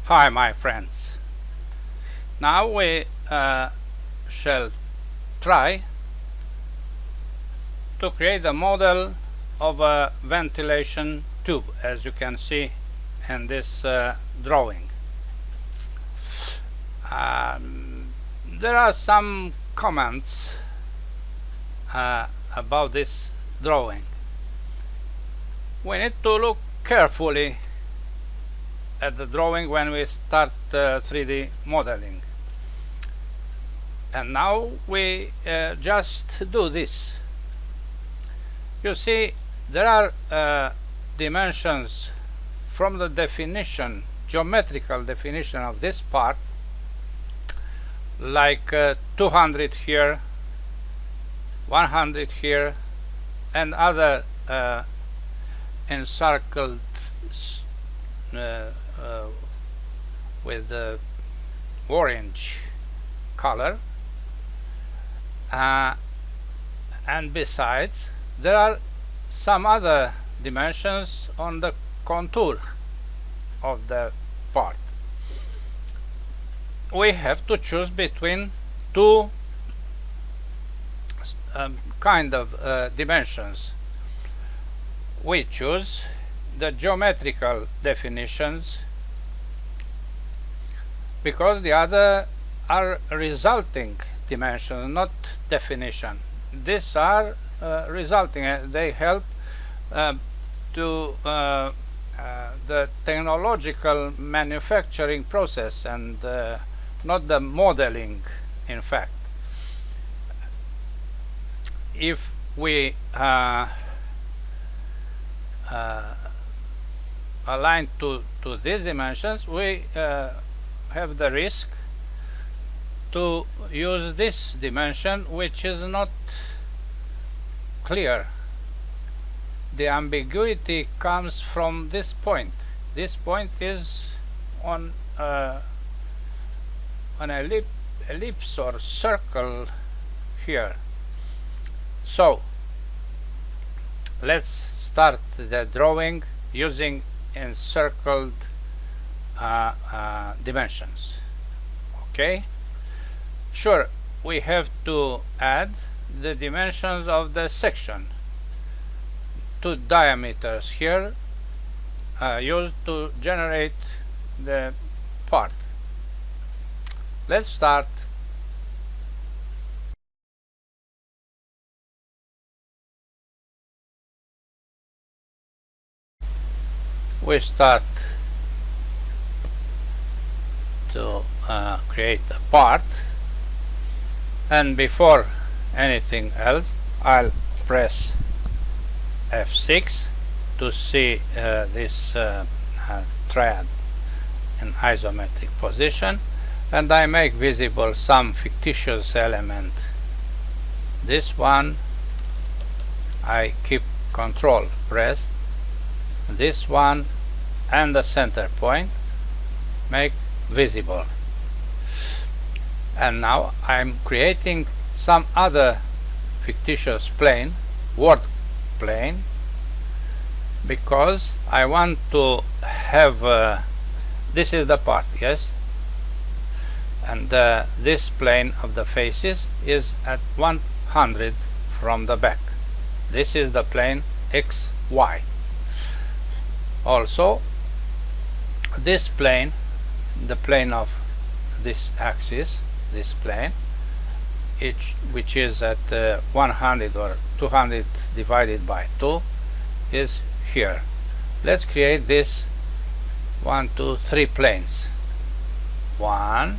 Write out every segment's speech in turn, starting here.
Hi my friends, now we shall try to create a model of a ventilation tube, as you can see in this drawing. There are some comments about this drawing. We need to look carefully at the drawing when we start 3D modeling. And now we just do this. You see, there are dimensions from the definition, geometrical definition of this part, like 200 here, 100 here, and other encircled with the orange color, and besides there are some other dimensions on the contour of the part. We have to choose between two kind of dimensions. We choose the geometrical definitions because the other are resulting dimensions, not definition. These are resulting, they help to the technological manufacturing process and not the modeling. In fact, if we align to these dimensions, we have the risk to use this dimension, which is not clear. The ambiguity comes from this point. This point is on an ellipse or circle here. So let's start the drawing using encircled dimensions. Okay, sure, we have to add the dimensions of the section. Two diameters here used to generate the part. Let's start. We start to create a part, and before anything else I'll press F6 to see this triad in isometric position, and I make visible some fictitious element. This one I keep Control pressed. This one and the center point make visible. And now I'm creating some other fictitious plane, word plane, because I want to have this is the part, yes, and this plane of the faces is at 100 from the back. This is the plane XY. Also this plane, the plane of this axis, this plane, which is at 100 or 200 divided by 2, is here. Let's create this 1, 2, 3 planes. 1,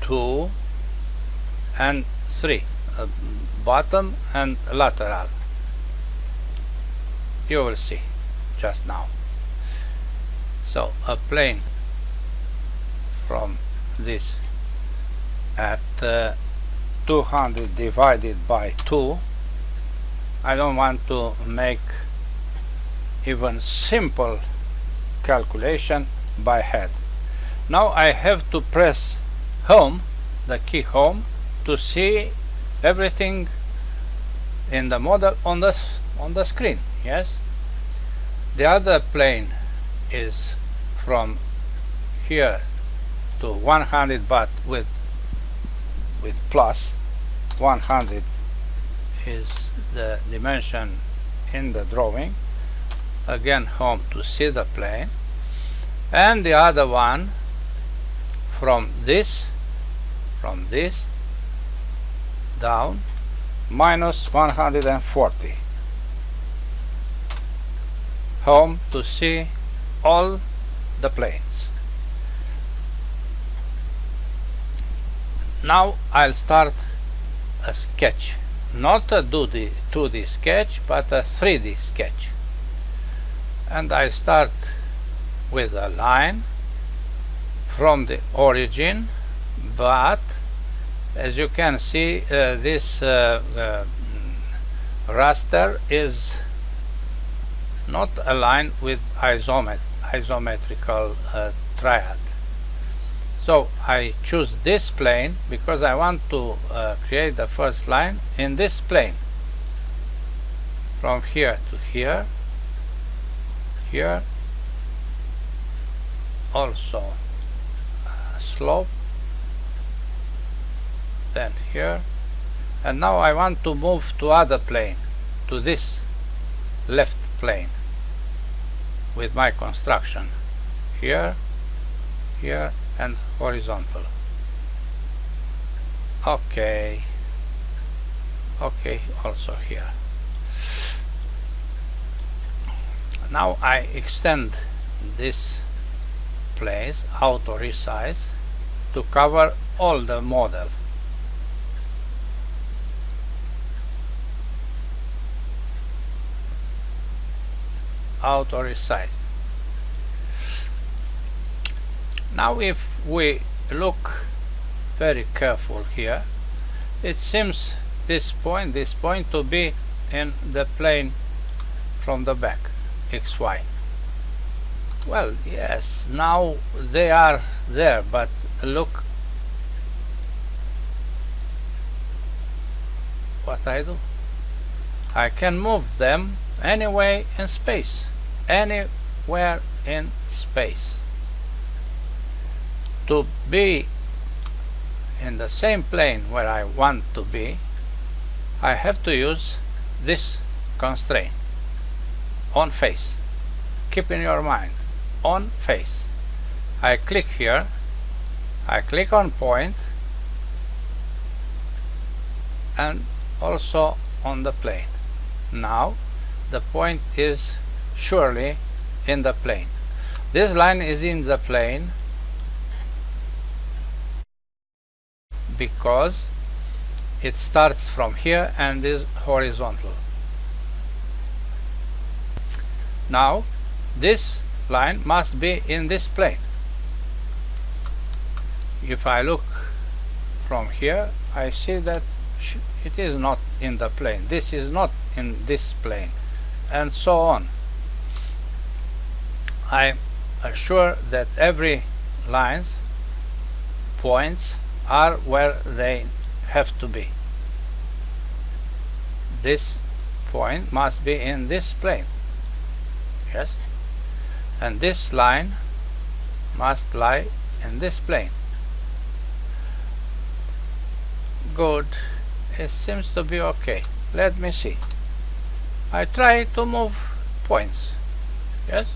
2 and 3, bottom and lateral. You will see just now. So a plane from this at 200 divided by 2. I don't want to make even simple calculation by head. Now I have to press home, the key home, to see everything in the model on the screen. Yes, The other plane is from here to 100, but with plus 100 is the dimension in the drawing. Again, home to see the plane, and the other one from this down minus 140. Home to see all the planes. Now I'll start a sketch, not a 2D sketch, but a 3D sketch. And I start with a line from the origin, but as you can see, this raster is not aligned with isometrical triad. So I choose this plane because I want to create the first line in this plane, from here to here, here, also slope, then here, and now I want to move to other plane, to this left plane with my construction, here, here, and horizontal. Okay, also here. Now I extend this place, auto resize, to cover all the model. Auto resize. Now if we look very careful here, it seems this point to be in the plane from the back, XY. Well, yes, now they are there, but look what I do. I can move them anywhere in space, anywhere in space. To be in the same plane where I want to be, I have to use this constraint, on face. Keep in your mind, on face. I click here, I click on point, and also on the plane. Now the point is surely in the plane. This line is in the plane because it starts from here and is horizontal. Now this line must be in this plane. If I look from here, I see that it is not in the plane. This is not in this plane, and so on. I am sure that every lines, points, are where they have to be. This point must be in this plane. Yes, and this line must lie in this plane. Good, it seems to be okay. Let me see. I try to move points, yes,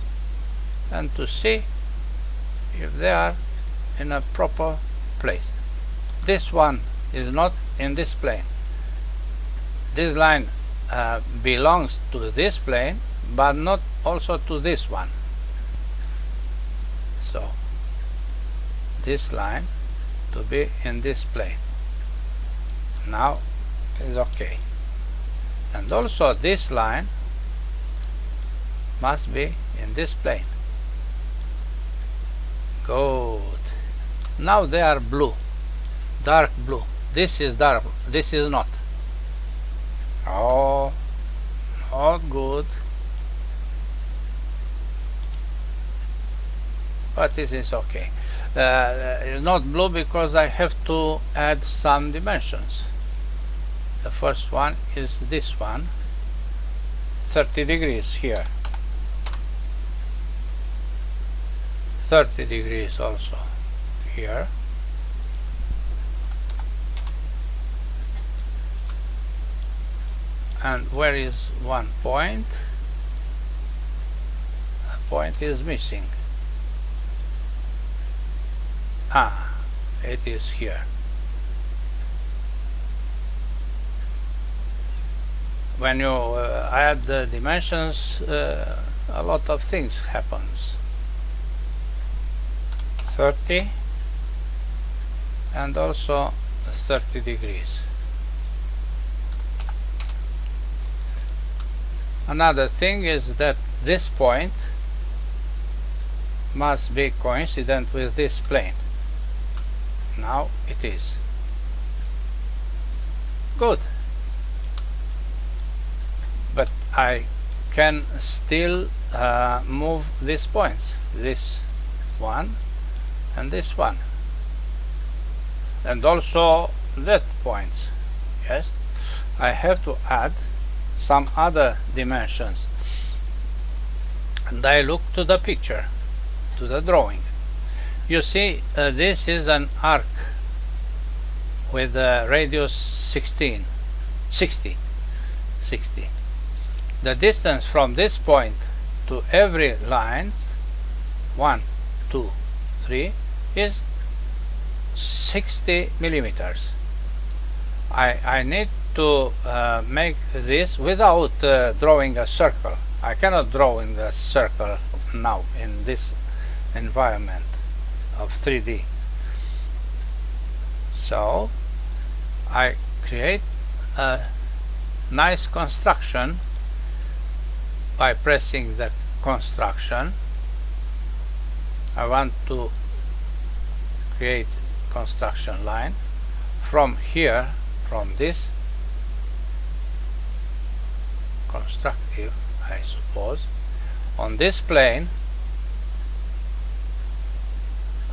and to see if they are in a proper place. This one is not in this plane. This line belongs to this plane, but not also to this one. So this line to be in this plane. Now is okay. And also this line must be in this plane. Good. Now they are blue, dark blue. This is dark, this is not. Oh, not good. But this is okay. It's not blue because I have to add some dimensions. The first one is this one, 30 degrees here. 30 degrees also here. And where is one point? A point is missing. Ah, it is here. When you add the dimensions, a lot of things happens. 30 and also 30 degrees. Another thing is that this point must be coincident with this plane. Now it is. Good. But I can still move these points, this one and this one, and also that points. Yes, I have to add some other dimensions, and I look to the picture, to the drawing. You see, this is an arc with a radius 60. The distance from this point to every line, 1, 2, 3, is 60 millimeters. I need to make this without drawing a circle. I cannot draw in the circle now in this environment of 3D. So I create a nice construction by pressing the construction. I want to create construction line from here, from this constructive, I suppose, on this plane,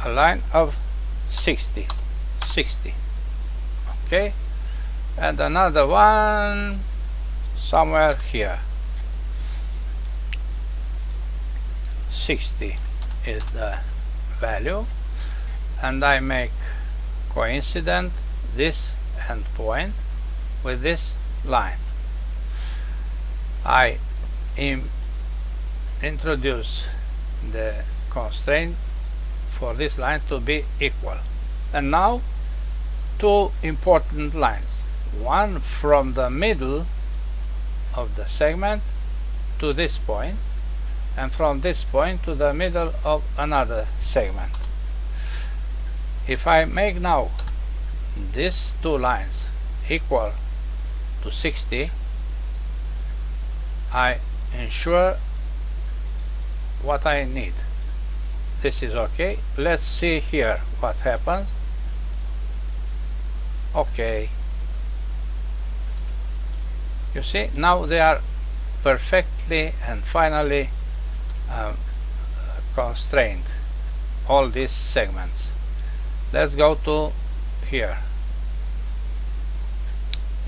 a line of 60. Okay, and another one somewhere here. 60 is the value, and I make coincident this endpoint with this line. I introduce the constraint for this line to be equal, and now two important lines, one from the middle of the segment to this point, and from this point to the middle of another segment. If I make now these two lines equal to 60, I ensure what I need. This is okay. Let's see here what happens. Okay. You see, now they are perfectly and finally constrained, all these segments. Let's go to here.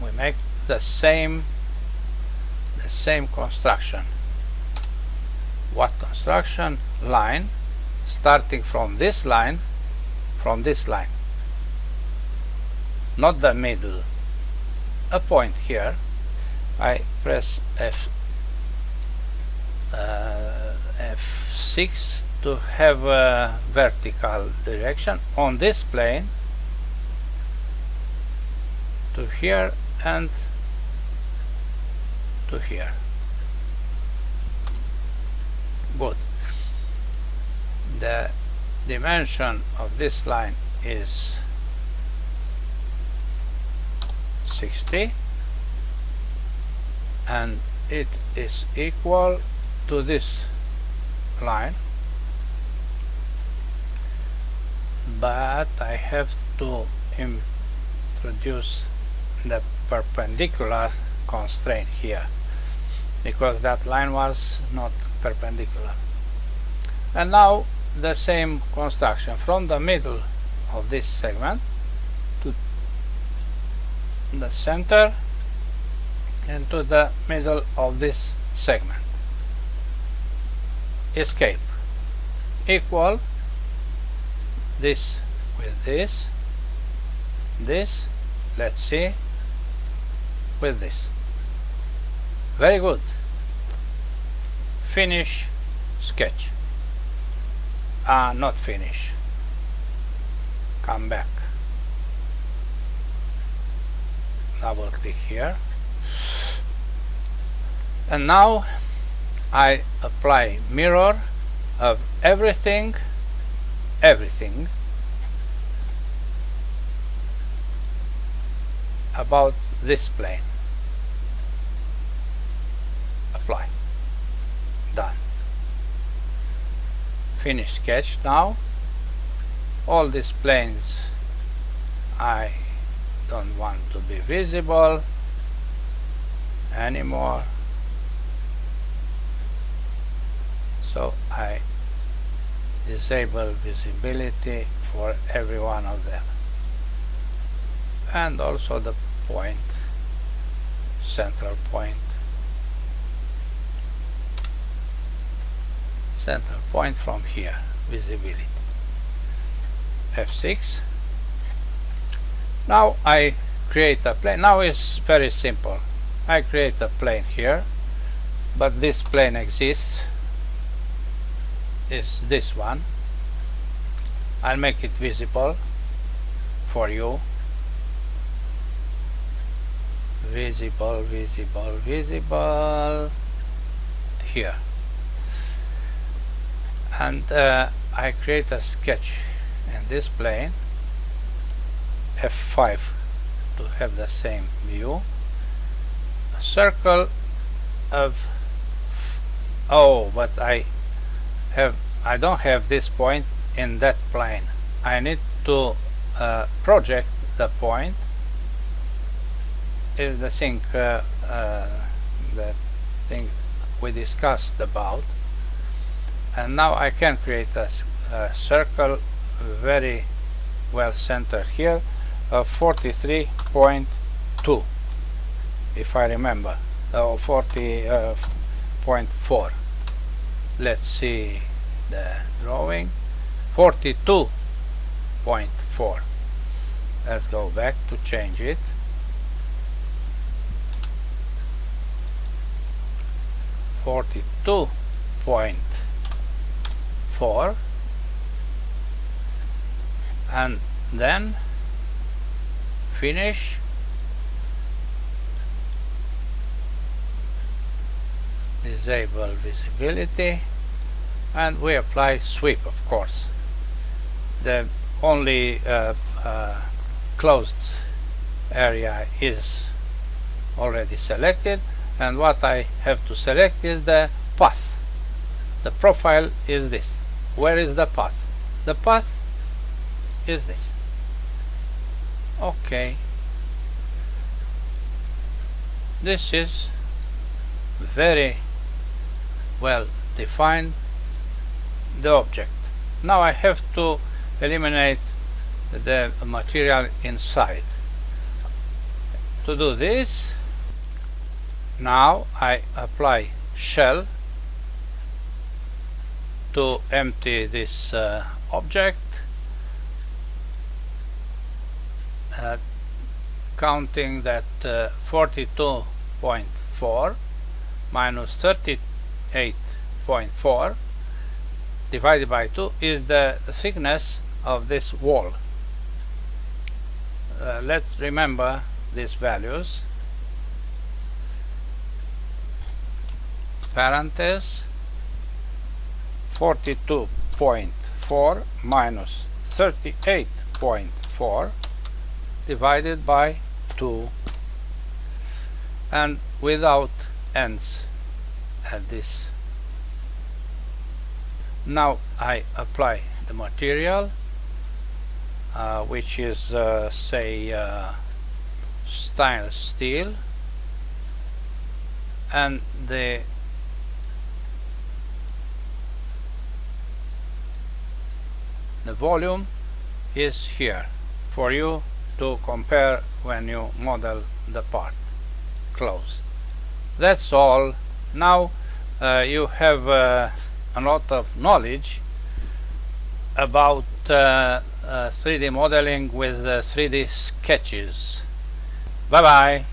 We make the same construction. What construction? Line starting from this line, not the middle, a point here. I press F6 to have a vertical direction on this plane to here and to here. Good. The dimension of this line is 60, and it is equal to this line, but I have to introduce the perpendicular constraint here, because that line was not perpendicular. And now the same construction from the middle of this segment to the center and to the middle of this segment. Escape. Equal this with this, let's see, with this. Very good. Finish sketch. Not finish. Come back. Double click here. And now I apply mirror of everything about this plane. Apply. Done. Finish sketch. Now all these planes I don't want to be visible anymore, so I disable visibility for every one of them, and also the point, central point from here, visibility. F6. Now I create a plane. Now it's very simple. I create a plane here, but this plane exists, is this one. I'll make it visible for you. Visible here. And I create a sketch in this plane, F5 to have the same view. A circle of, but I don't have this point in that plane. I need to project the point. Is the thing we discussed about. And now I can create a circle very well centered here of 43.2, if I remember, or 40.4. Let's see the drawing. 42.4. Let's go back to change it. 42.4, and then finish. Disable visibility, and we apply sweep, of course. The only closed area is already selected, and what I have to select is the path. The profile is this. Where is the path? The path is this. Okay. This is very well defined, the object. Now I have to eliminate the material inside. To do this, now I apply shell to empty this object, counting that 42.4 minus 38.4 divided by 2 is the thickness of this wall. Let's remember these values. Parenthesis 42.4 minus 38.4 divided by 2, and without ends at this. Now I apply the material, which is say stainless steel, and the volume is here for you to compare when you model the part. Close. That's all. Now you have a lot of knowledge about 3D modeling with 3D sketches. Bye bye.